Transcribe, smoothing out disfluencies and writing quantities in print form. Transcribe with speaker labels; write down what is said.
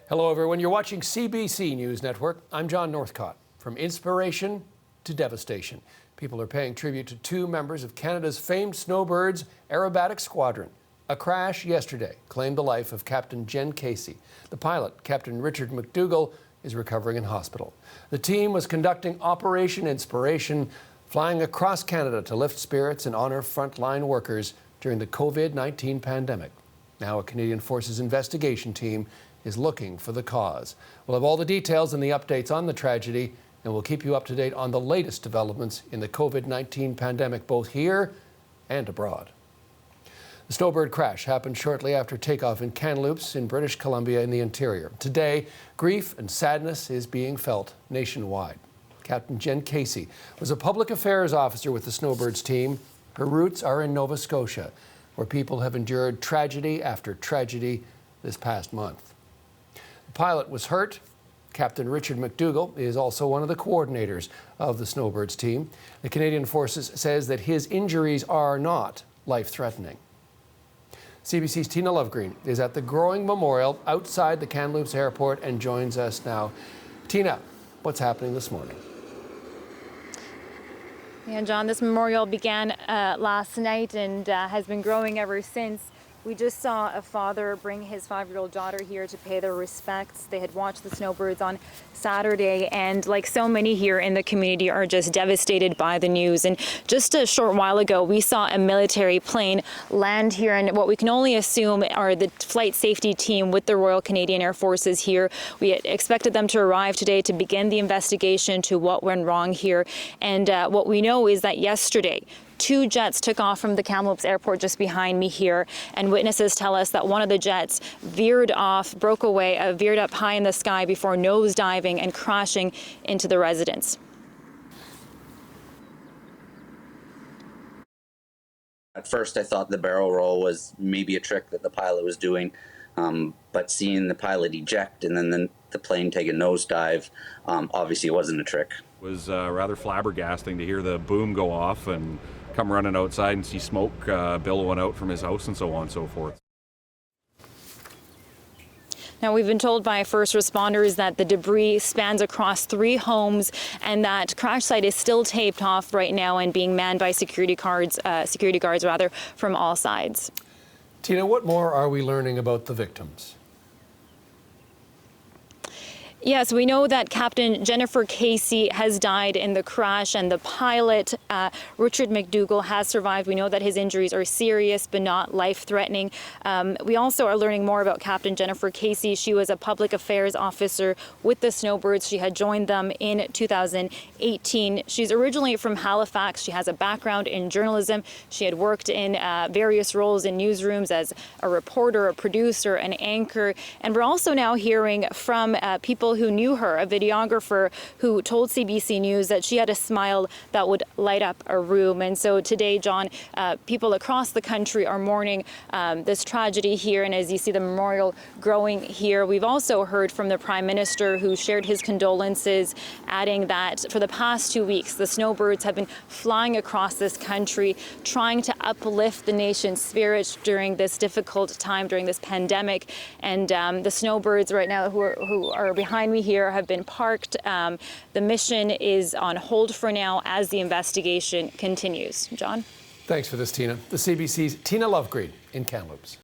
Speaker 1: Hello everyone, you're watching CBC News Network. I'm John Northcott. From inspiration to devastation, people are paying tribute to two members of Canada's famed Snowbirds aerobatic squadron. A crash yesterday claimed the life of Captain Jenn Casey. The pilot, Captain Richard MacDougall, is recovering in hospital. The team was conducting Operation Inspiration, flying across Canada to lift spirits and honor frontline workers during the COVID-19 pandemic. Now a Canadian Forces investigation team is looking for the cause. We'll have all the details and the updates on the tragedy, and we'll keep you up to date on the latest developments in the COVID-19 pandemic, both here and abroad. The Snowbird crash happened shortly after takeoff in Kamloops in British Columbia in the interior. Today, grief and sadness is being felt nationwide. Captain Jenn Casey was a public affairs officer with the Snowbirds team. Her roots are in Nova Scotia, where people have endured tragedy after tragedy this past month. The pilot was hurt. Captain Richard MacDougall is also one of the coordinators of the Snowbirds team. The Canadian Forces says that his injuries are not life-threatening. CBC's Tina Lovegreen is at the Growing Memorial outside the Kamloops Airport and joins us now. Tina, what's happening this morning?
Speaker 2: Yeah, John, this memorial began last night and has been growing ever since. We just saw a father bring his 5-year-old daughter here to pay their respects. They had watched the Snowbirds on Saturday, and like so many here in the community are just devastated by the news. And just a short while ago, we saw a military plane land here, and what we can only assume are the flight safety team with the Royal Canadian Air Forces here. We had expected them to arrive today to begin the investigation to what went wrong here. And what we know is that yesterday, 2 jets took off from the Kamloops airport just behind me here, and witnesses tell us that one of the jets veered off, broke away, veered up high in the sky before nosediving and crashing into the residence.
Speaker 3: At first I thought the barrel roll was maybe a trick that the pilot was doing, but seeing the pilot eject and then the plane take a nosedive, obviously it wasn't a trick.
Speaker 4: It was rather flabbergasting to hear the boom go off and come running outside and see smoke billowing out from his house and so on and so forth.
Speaker 2: Now, we've been told by first responders that the debris spans across 3 homes and that crash site is still taped off right now and being manned by security guards from all sides.
Speaker 1: Tina, what more are we learning about the victims?
Speaker 2: Yes, we know that Captain Jennifer Casey has died in the crash, and the pilot, Richard MacDougall, has survived. We know that his injuries are serious but not life-threatening. We also are learning more about Captain Jennifer Casey. She was a public affairs officer with the Snowbirds. She had joined them in 2018. She's originally from Halifax. She has a background in journalism. She had worked in various roles in newsrooms as a reporter, a producer, an anchor. And we're also now hearing from people who knew her, a videographer who told CBC News that she had a smile that would light up a room. And so today, John, people across the country are mourning this tragedy here. And as you see the memorial growing here, we've also heard from the Prime Minister, who shared his condolences, adding that for the past 2 weeks, the Snowbirds have been flying across this country, trying to uplift the nation's spirits during this difficult time, during this pandemic. And the Snowbirds right now who are behind me here have been parked. The mission is on hold for now as the investigation continues. John?
Speaker 1: Thanks for this, Tina. The CBC's Tina Lovegreen in Kamloops.